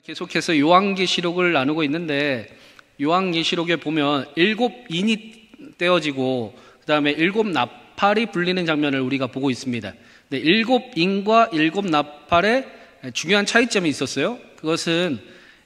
계속해서 요한계시록을 나누고 있는데, 요한계시록에 보면 7인이 떼어지고 그 다음에 7나팔이 불리는 장면을 우리가 보고 있습니다. 7인과 7나팔의 중요한 차이점이 있었어요. 그것은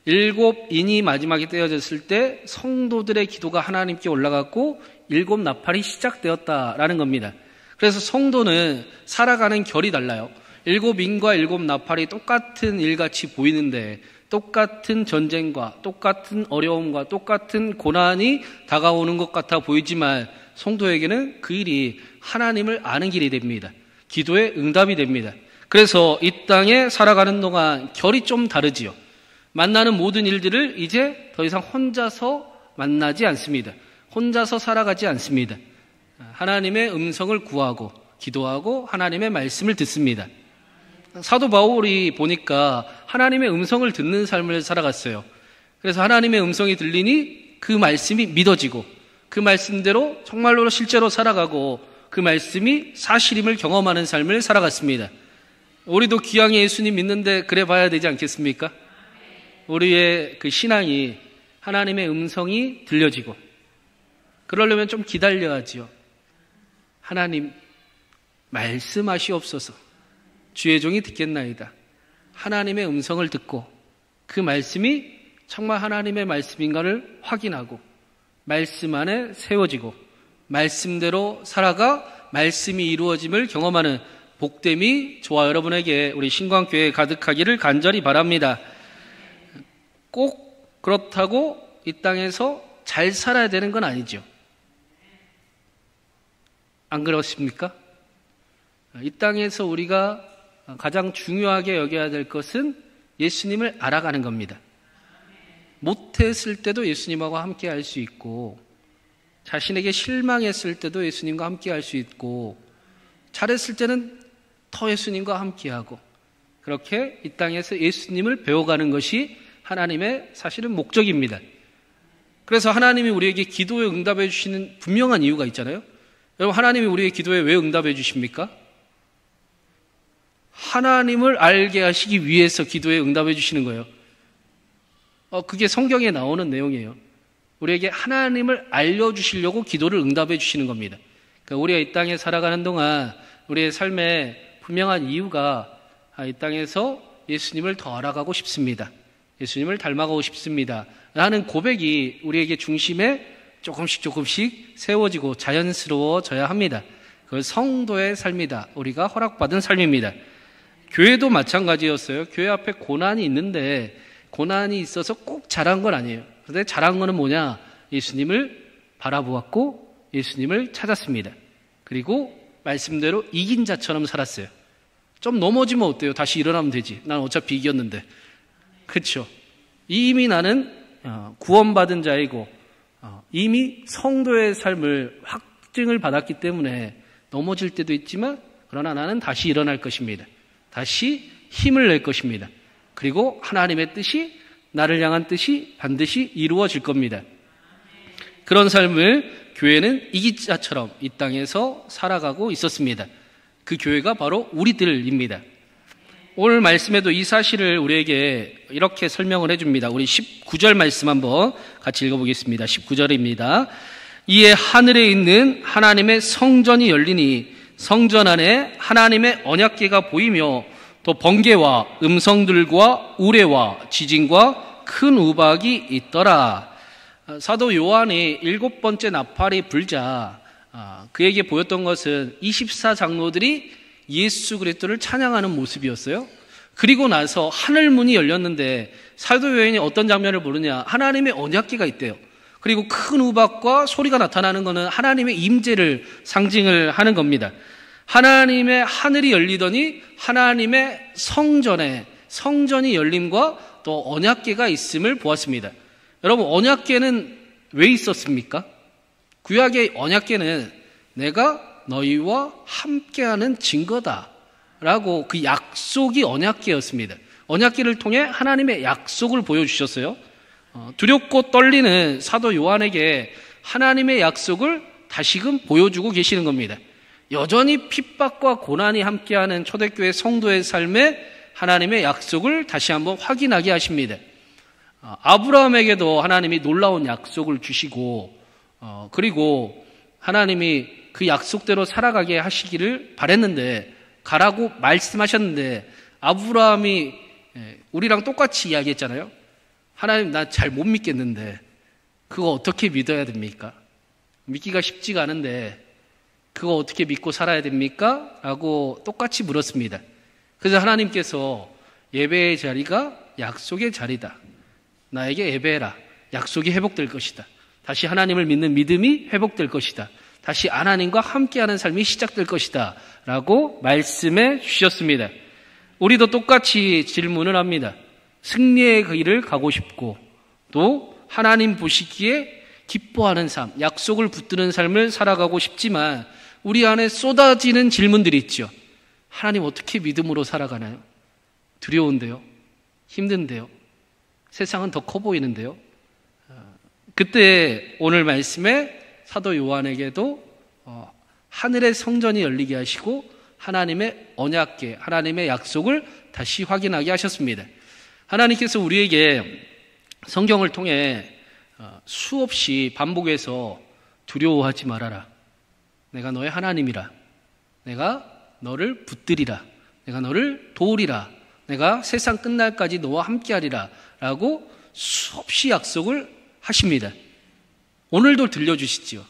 7인이 마지막에 떼어졌을 때 성도들의 기도가 하나님께 올라갔고 7나팔이 시작되었다라는 겁니다. 그래서 성도는 살아가는 결이 달라요. 7인과 7나팔이 똑같은 일같이 보이는데, 똑같은 전쟁과 똑같은 어려움과 똑같은 고난이 다가오는 것 같아 보이지만 성도에게는 그 일이 하나님을 아는 길이 됩니다. 기도의 응답이 됩니다. 그래서 이 땅에 살아가는 동안 결이 좀 다르지요. 만나는 모든 일들을 이제 더 이상 혼자서 만나지 않습니다. 혼자서 살아가지 않습니다. 하나님의 음성을 구하고 기도하고 하나님의 말씀을 듣습니다. 사도 바울이 보니까 하나님의 음성을 듣는 삶을 살아갔어요. 그래서 하나님의 음성이 들리니 그 말씀이 믿어지고 그 말씀대로 정말로 실제로 살아가고 그 말씀이 사실임을 경험하는 삶을 살아갔습니다. 우리도 기왕에 예수님 믿는데 그래 봐야 되지 않겠습니까? 우리의 그 신앙이 하나님의 음성이 들려지고, 그러려면 좀 기다려야지요. 하나님 말씀하시옵소서. 주의 종이 듣겠나이다. 하나님의 음성을 듣고 그 말씀이 정말 하나님의 말씀인가를 확인하고 말씀 안에 세워지고 말씀대로 살아가 말씀이 이루어짐을 경험하는 복됨이 저와 여러분에게 우리 신광교회에 가득하기를 간절히 바랍니다. 꼭 그렇다고 이 땅에서 잘 살아야 되는 건 아니죠. 안 그렇습니까? 이 땅에서 우리가 가장 중요하게 여겨야 될 것은 예수님을 알아가는 겁니다. 못했을 때도 예수님하고 함께 할 수 있고, 자신에게 실망했을 때도 예수님과 함께 할 수 있고, 잘했을 때는 더 예수님과 함께하고, 그렇게 이 땅에서 예수님을 배워가는 것이 하나님의 사실은 목적입니다. 그래서 하나님이 우리에게 기도에 응답해 주시는 분명한 이유가 있잖아요. 여러분, 하나님이 우리의 기도에 왜 응답해 주십니까? 하나님을 알게 하시기 위해서 기도에 응답해 주시는 거예요. 그게 성경에 나오는 내용이에요. 우리에게 하나님을 알려주시려고 기도를 응답해 주시는 겁니다. 그러니까 우리가 이 땅에 살아가는 동안 우리의 삶에 분명한 이유가 이 땅에서 예수님을 더 알아가고 싶습니다. 예수님을 닮아가고 싶습니다. 라는 고백이 우리에게 중심에 조금씩 세워지고 자연스러워져야 합니다. 그건 성도의 삶이다. 우리가 허락받은 삶입니다. 교회도 마찬가지였어요. 교회 앞에 고난이 있는데 고난이 있어서 꼭 잘한 건 아니에요. 그런데 잘한 거는 뭐냐? 예수님을 바라보았고 예수님을 찾았습니다. 그리고 말씀대로 이긴 자처럼 살았어요. 좀 넘어지면 어때요? 다시 일어나면 되지. 난 어차피 이겼는데. 그렇죠? 이미 나는 구원받은 자이고 이미 성도의 삶을 확증을 받았기 때문에 넘어질 때도 있지만, 그러나 나는 다시 일어날 것입니다. 다시 힘을 낼 것입니다. 그리고 하나님의 뜻이, 나를 향한 뜻이 반드시 이루어질 겁니다. 그런 삶을 교회는 이기자처럼 이 땅에서 살아가고 있었습니다. 그 교회가 바로 우리들입니다. 오늘 말씀에도 이 사실을 우리에게 이렇게 설명을 해줍니다. 우리 19절 말씀 한번 같이 읽어보겠습니다. 19절입니다. 이에 하늘에 있는 하나님의 성전이 열리니 성전 안에 하나님의 언약궤가 보이며 또 번개와 음성들과 우레와 지진과 큰 우박이 있더라. 사도 요한이 7번째 나팔이 불자 그에게 보였던 것은 24장로들이 예수 그리스도를 찬양하는 모습이었어요. 그리고 나서 하늘문이 열렸는데 사도 요한이 어떤 장면을 보느냐? 하나님의 언약궤가 있대요. 그리고 큰 우박과 소리가 나타나는 것은 하나님의 임재를 상징을 하는 겁니다. 하나님의 하늘이 열리더니 하나님의 성전이 열림과 또 언약궤가 있음을 보았습니다. 여러분, 언약궤는 왜 있었습니까? 구약의 언약궤는 내가 너희와 함께하는 증거다 라고 그 약속이 언약궤였습니다. 언약궤를 통해 하나님의 약속을 보여주셨어요. 두렵고 떨리는 사도 요한에게 하나님의 약속을 다시금 보여주고 계시는 겁니다. 여전히 핍박과 고난이 함께하는 초대교회 성도의 삶에 하나님의 약속을 다시 한번 확인하게 하십니다. 아브라함에게도 하나님이 놀라운 약속을 주시고 그리고 하나님이 그 약속대로 살아가게 하시기를 바랬는데 가라고 말씀하셨는데 아브라함이 우리랑 똑같이 이야기했잖아요. 하나님 나 잘 못 믿겠는데 그거 어떻게 믿어야 됩니까? 믿기가 쉽지가 않은데 그거 어떻게 믿고 살아야 됩니까? 라고 똑같이 물었습니다. 그래서 하나님께서 예배의 자리가 약속의 자리다. 나에게 예배해라. 약속이 회복될 것이다. 다시 하나님을 믿는 믿음이 회복될 것이다. 다시 하나님과 함께하는 삶이 시작될 것이다. 라고 말씀해 주셨습니다. 우리도 똑같이 질문을 합니다. 승리의 길을 가고 싶고 또 하나님 보시기에 기뻐하는 삶, 약속을 붙드는 삶을 살아가고 싶지만 우리 안에 쏟아지는 질문들이 있죠. 하나님 어떻게 믿음으로 살아가나요? 두려운데요? 힘든데요? 세상은 더 커 보이는데요? 그때 오늘 말씀에 사도 요한에게도 하늘의 성전이 열리게 하시고 하나님의 언약궤, 하나님의 약속을 다시 확인하게 하셨습니다. 하나님께서 우리에게 성경을 통해 수없이 반복해서 두려워하지 말아라. 내가 너의 하나님이라. 내가 너를 붙들이라. 내가 너를 도우리라. 내가 세상 끝날까지 너와 함께하리라. 라고 수없이 약속을 하십니다. 오늘도 들려주시지요.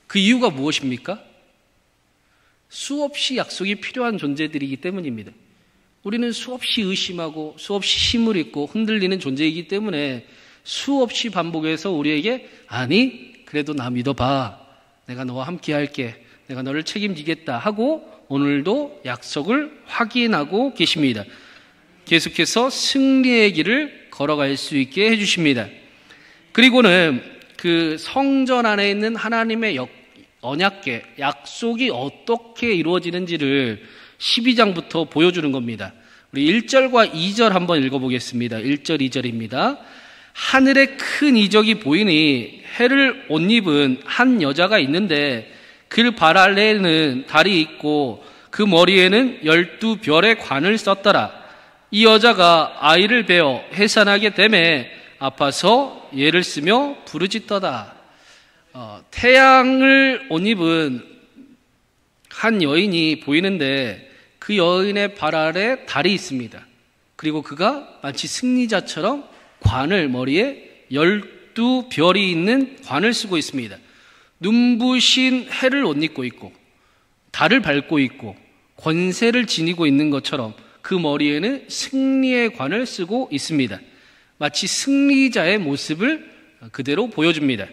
그 이유가 무엇입니까? 수없이 약속이 필요한 존재들이기 때문입니다. 우리는 수없이 의심하고 수없이 힘을 잃고 흔들리는 존재이기 때문에 수없이 반복해서 우리에게 아니 그래도 나 믿어봐. 내가 너와 함께 할게. 내가 너를 책임지겠다 하고 오늘도 약속을 확인하고 계십니다. 계속해서 승리의 길을 걸어갈 수 있게 해주십니다. 그리고는 그 성전 안에 있는 하나님의 언약궤, 약속이 어떻게 이루어지는지를 12장부터 보여주는 겁니다. 우리 1절과 2절 한번 읽어보겠습니다. 1절, 2절입니다. 하늘에 큰 이적이 보이니 해를 옷 입은 한 여자가 있는데 그 발 아래에는 달이 있고 그 머리에는 12별의 관을 썼더라. 이 여자가 아이를 베어 해산하게 되매 아파서 예를 쓰며 부르짖더다. 태양을 옷 입은 한 여인이 보이는데 그 여인의 발 아래 달이 있습니다. 그리고 그가 마치 승리자처럼 관을 머리에 12별이 있는 관을 쓰고 있습니다. 눈부신 해를 옷 입고 있고 달을 밟고 있고 권세를 지니고 있는 것처럼 그 머리에는 승리의 관을 쓰고 있습니다. 마치 승리자의 모습을 그대로 보여줍니다.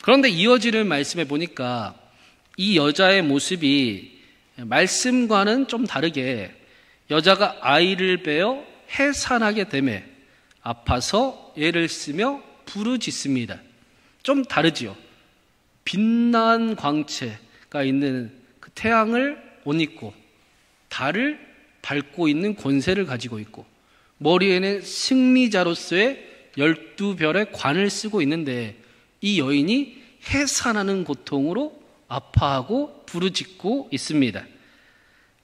그런데 이어지는 말씀에 보니까 이 여자의 모습이 말씀과는 좀 다르게 여자가 아이를 베어 해산하게 되매 아파서 예를 쓰며 부르짖습니다. 좀 다르지요. 빛난 광채가 있는 그 태양을 옷 입고 달을 밟고 있는 권세를 가지고 있고 머리에는 승리자로서의 12별의 관을 쓰고 있는데 이 여인이 해산하는 고통으로 아파하고 부르짖고 있습니다.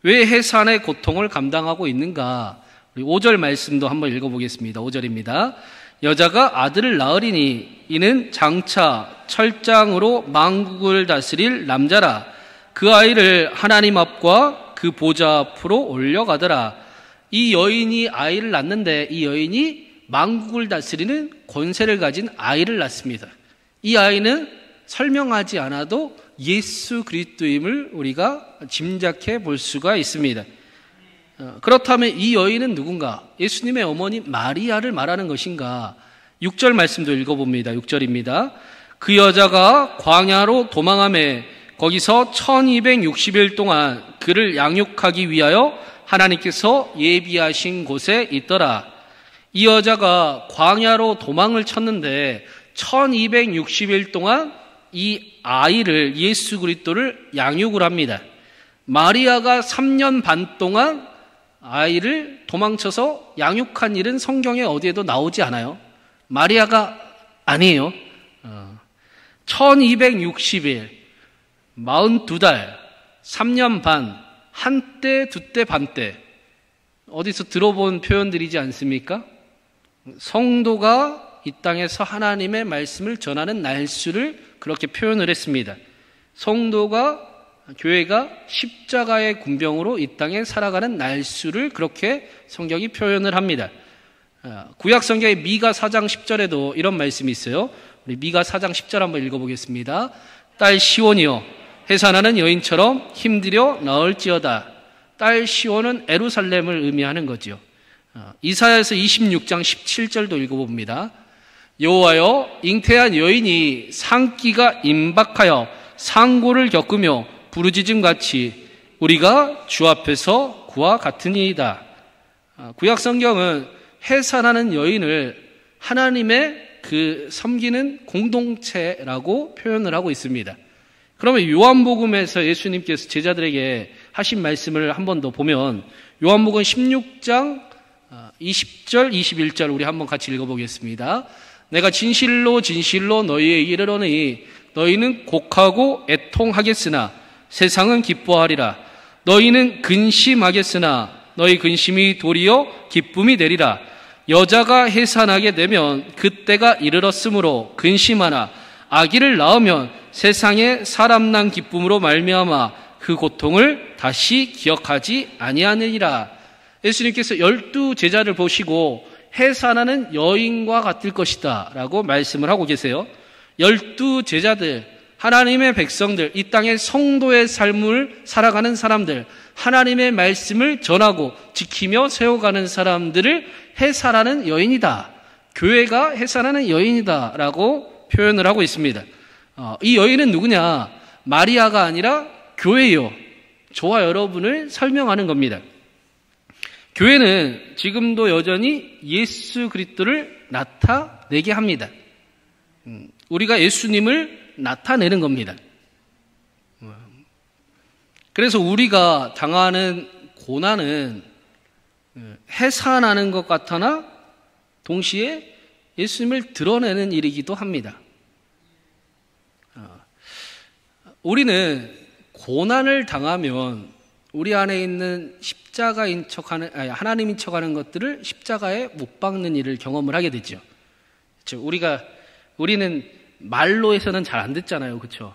왜 해산의 고통을 감당하고 있는가? 우리 5절 말씀도 한번 읽어보겠습니다. 5절입니다. 여자가 아들을 낳으리니 이는 장차 철장으로 만국을 다스릴 남자라. 그 아이를 하나님 앞과 그 보좌 앞으로 올려가더라. 이 여인이 아이를 낳는데 이 여인이 만국을 다스리는 권세를 가진 아이를 낳습니다. 이 아이는 설명하지 않아도 예수 그리스도임을 우리가 짐작해 볼 수가 있습니다. 그렇다면 이 여인은 누군가? 예수님의 어머니 마리아를 말하는 것인가? 6절 말씀도 읽어봅니다. 6절입니다. 그 여자가 광야로 도망하매 거기서 1260일 동안 그를 양육하기 위하여 하나님께서 예비하신 곳에 있더라. 이 여자가 광야로 도망을 쳤는데 1260일 동안 이 아이를 예수 그리스도를 양육을 합니다. 마리아가 3년 반 동안 아이를 도망쳐서 양육한 일은 성경에 어디에도 나오지 않아요. 마리아가 아니에요. 1260일, 42달, 3년 반, 한때, 두때, 반때 어디서 들어본 표현들이지 않습니까? 성도가 이 땅에서 하나님의 말씀을 전하는 날수를 그렇게 표현을 했습니다. 성도가, 교회가 십자가의 군병으로 이 땅에 살아가는 날수를 그렇게 성경이 표현을 합니다. 구약 성경의 미가 4장 10절에도 이런 말씀이 있어요. 우리 미가 4장 10절 한번 읽어보겠습니다. 딸 시온이여, 해산하는 여인처럼 힘들여 나을지어다. 딸 시온은 예루살렘을 의미하는 거지요. 이사야서 26장 17절도 읽어봅니다. 여호와여, 잉태한 여인이 상기가 임박하여 상고를 겪으며 부르짖음같이 우리가 주 앞에서 그와 같으니이다. 구약 성경은 해산하는 여인을 하나님의 그 섬기는 공동체라고 표현을 하고 있습니다. 그러면 요한복음에서 예수님께서 제자들에게 하신 말씀을 한 번 더 보면 요한복음 16장 20절 21절 우리 한번 같이 읽어보겠습니다. 내가 진실로 진실로 너희에게 이르노니 너희는 곡하고 애통하겠으나 세상은 기뻐하리라. 너희는 근심하겠으나 너희 근심이 도리어 기쁨이 되리라. 여자가 해산하게 되면 그때가 이르렀으므로 근심하나 아기를 낳으면 세상에 사람 난 기쁨으로 말미암아 그 고통을 다시 기억하지 아니하느니라. 예수님께서 12 제자를 보시고 해산하는 여인과 같을 것이다 라고 말씀을 하고 계세요. 12 제자들, 하나님의 백성들, 이 땅의 성도의 삶을 살아가는 사람들, 하나님의 말씀을 전하고 지키며 세워가는 사람들을 해산하는 여인이다, 교회가 해산하는 여인이다 라고 표현을 하고 있습니다. 이 여인은 누구냐? 마리아가 아니라 교회요. 저와 여러분을 설명하는 겁니다. 교회는 지금도 여전히 예수 그리스도를 나타내게 합니다. 우리가 예수님을 나타내는 겁니다. 그래서 우리가 당하는 고난은 해산하는 것 같으나 동시에 예수님을 드러내는 일이기도 합니다. 우리는 고난을 당하면 우리 안에 있는 십자가인 척하는, 하나님인 척하는 것들을 십자가에 못 박는 일을 경험을 하게 되죠. 그렇죠? 우리는 말로 해서는 잘 안 듣잖아요, 그렇죠?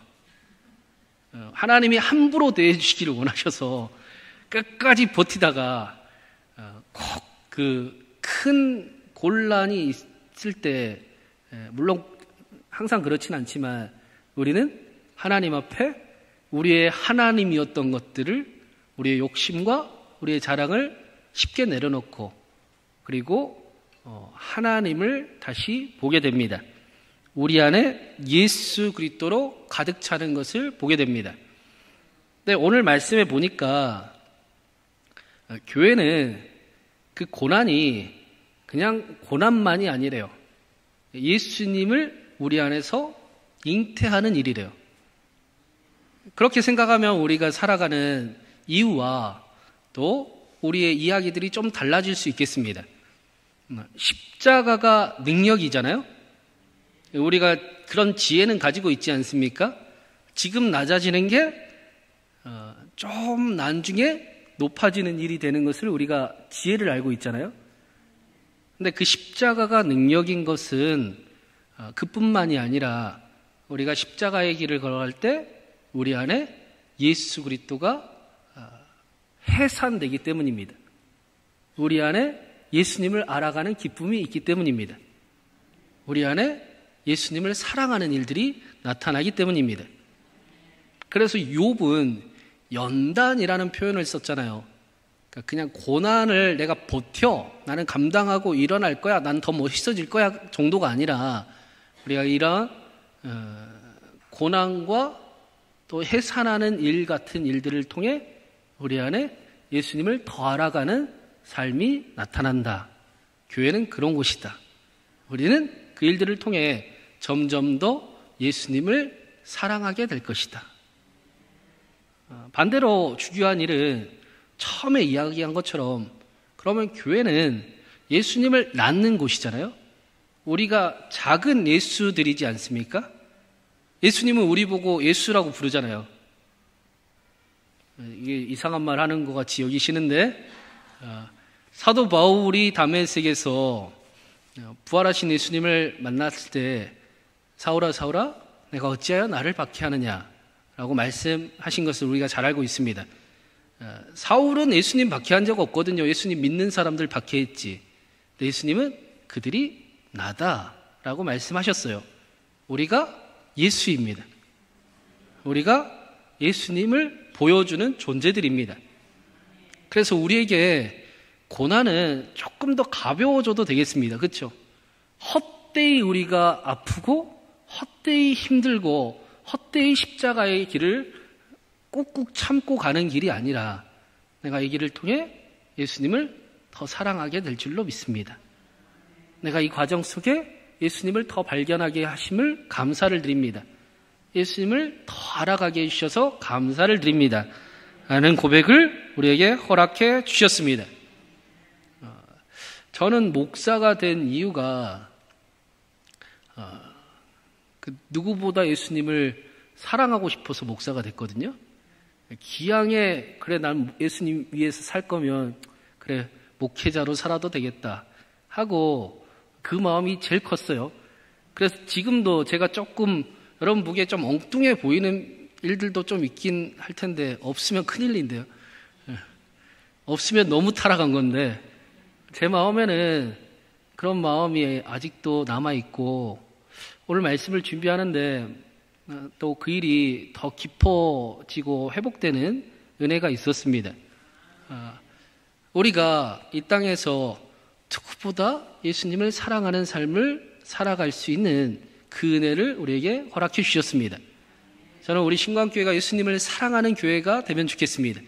하나님이 함부로 대해주시기를 원하셔서 끝까지 버티다가 꼭 그 큰 곤란이 있을 때, 물론 항상 그렇진 않지만 우리는 하나님 앞에 우리의 하나님이었던 것들을, 우리의 욕심과 우리의 자랑을 쉽게 내려놓고 그리고 하나님을 다시 보게 됩니다. 우리 안에 예수 그리스도로 가득 차는 것을 보게 됩니다. 근데 오늘 말씀에 보니까 교회는 그 고난이 그냥 고난만이 아니래요. 예수님을 우리 안에서 잉태하는 일이래요. 그렇게 생각하면 우리가 살아가는 이유와 또 우리의 이야기들이 좀 달라질 수 있겠습니다. 십자가가 능력이잖아요. 우리가 그런 지혜는 가지고 있지 않습니까? 지금 낮아지는 게 좀 나중에 높아지는 일이 되는 것을 우리가 지혜를 알고 있잖아요. 근데 그 십자가가 능력인 것은 그뿐만이 아니라 우리가 십자가의 길을 걸어갈 때 우리 안에 예수 그리스도가 해산되기 때문입니다. 우리 안에 예수님을 알아가는 기쁨이 있기 때문입니다. 우리 안에 예수님을 사랑하는 일들이 나타나기 때문입니다. 그래서 욥은 연단이라는 표현을 썼잖아요. 그러니까 그냥 고난을 내가 버텨, 나는 감당하고 일어날 거야, 난 더 멋있어질 거야 정도가 아니라 우리가 이런 고난과 또 해산하는 일 같은 일들을 통해 우리 안에 예수님을 더 알아가는 삶이 나타난다. 교회는 그런 곳이다. 우리는 그 일들을 통해 점점 더 예수님을 사랑하게 될 것이다. 반대로 중요한 일은 처음에 이야기한 것처럼 그러면 교회는 예수님을 낳는 곳이잖아요. 우리가 작은 예수들이지 않습니까? 예수님은 우리 보고 예수라고 부르잖아요. 이게 이상한 말 하는 것 같이 여기시는데 사도 바울이 다메섹에서 부활하신 예수님을 만났을 때 사울아 사울아 내가 어찌하여 나를 박해하느냐라고 말씀하신 것을 우리가 잘 알고 있습니다. 사울은 예수님 박해한 적 없거든요. 예수님 믿는 사람들 박해했지. 근데 예수님은 그들이 나다라고 말씀하셨어요. 우리가 예수입니다. 우리가 예수님을 보여주는 존재들입니다. 그래서 우리에게 고난은 조금 더 가벼워져도 되겠습니다. 그렇죠? 헛되이 우리가 아프고 헛되이 힘들고 헛되이 십자가의 길을 꾹꾹 참고 가는 길이 아니라 내가 이 길을 통해 예수님을 더 사랑하게 될 줄로 믿습니다. 내가 이 과정 속에 예수님을 더 발견하게 하심을 감사를 드립니다. 예수님을 더 알아가게 해주셔서 감사를 드립니다. 라는 고백을 우리에게 허락해 주셨습니다. 저는 목사가 된 이유가 누구보다 예수님을 사랑하고 싶어서 목사가 됐거든요. 기왕에 그래 난 예수님 위해서 살 거면 그래 목회자로 살아도 되겠다 하고 그 마음이 제일 컸어요. 그래서 지금도 제가 조금 여러분 보기에 좀 엉뚱해 보이는 일들도 좀 있긴 할 텐데 없으면 큰일인데요. 없으면 너무 타락한 건데 제 마음에는 그런 마음이 아직도 남아있고 오늘 말씀을 준비하는데 또 그 일이 더 깊어지고 회복되는 은혜가 있었습니다. 우리가 이 땅에서 누구보다 예수님을 사랑하는 삶을 살아갈 수 있는 그 은혜를 우리에게 허락해 주셨습니다. 저는 우리 신광교회가 예수님을 사랑하는 교회가 되면 좋겠습니다.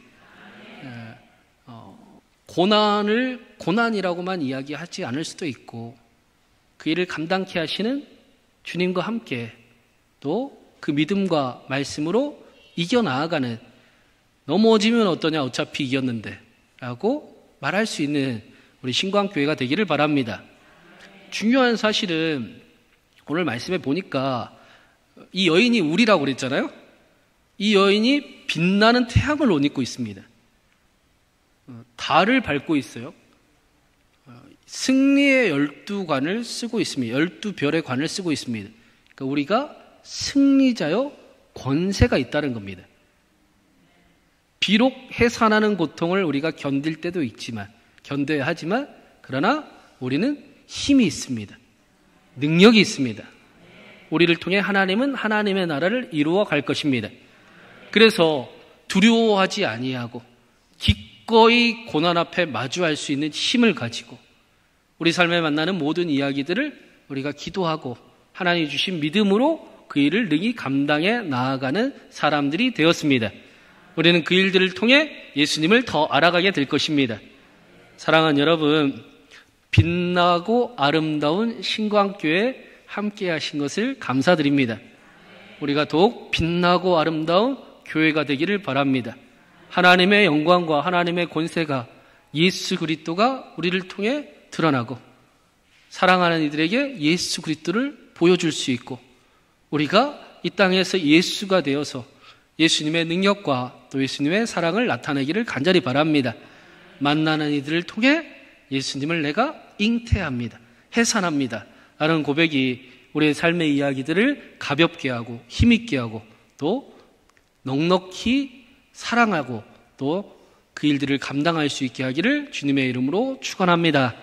고난을 고난이라고만 이야기하지 않을 수도 있고 그 일을 감당케 하시는 주님과 함께 또 그 믿음과 말씀으로 이겨나아가는 넘어지면 어떠냐 어차피 이겼는데 라고 말할 수 있는 우리 신광교회가 되기를 바랍니다. 중요한 사실은 오늘 말씀에 보니까 이 여인이 우리라고 그랬잖아요. 이 여인이 빛나는 태양을 옷 입고 있습니다. 달을 밟고 있어요. 승리의 12관을 쓰고 있습니다. 12별의 관을 쓰고 있습니다. 그러니까 우리가 승리자요 권세가 있다는 겁니다. 비록 해산하는 고통을 우리가 견딜 때도 있지만 견뎌야 하지만 그러나 우리는 힘이 있습니다. 능력이 있습니다. 우리를 통해 하나님은 하나님의 나라를 이루어 갈 것입니다. 그래서 두려워하지 아니하고 기꺼이 고난 앞에 마주할 수 있는 힘을 가지고 우리 삶에 만나는 모든 이야기들을 우리가 기도하고 하나님이 주신 믿음으로 그 일을 능히 감당해 나아가는 사람들이 되었습니다. 우리는 그 일들을 통해 예수님을 더 알아가게 될 것입니다. 사랑하는 여러분, 빛나고 아름다운 신광교회에 함께 하신 것을 감사드립니다. 우리가 더욱 빛나고 아름다운 교회가 되기를 바랍니다. 하나님의 영광과 하나님의 권세가 예수 그리스도가 우리를 통해 드러나고 사랑하는 이들에게 예수 그리스도를 보여줄 수 있고 우리가 이 땅에서 예수가 되어서 예수님의 능력과 또 예수님의 사랑을 나타내기를 간절히 바랍니다. 만나는 이들을 통해 예수님을 내가 잉태합니다. 해산합니다. 라는 고백이 우리의 삶의 이야기들을 가볍게 하고 힘있게 하고 또 넉넉히 사랑하고 또 그 일들을 감당할 수 있게 하기를 주님의 이름으로 축원합니다.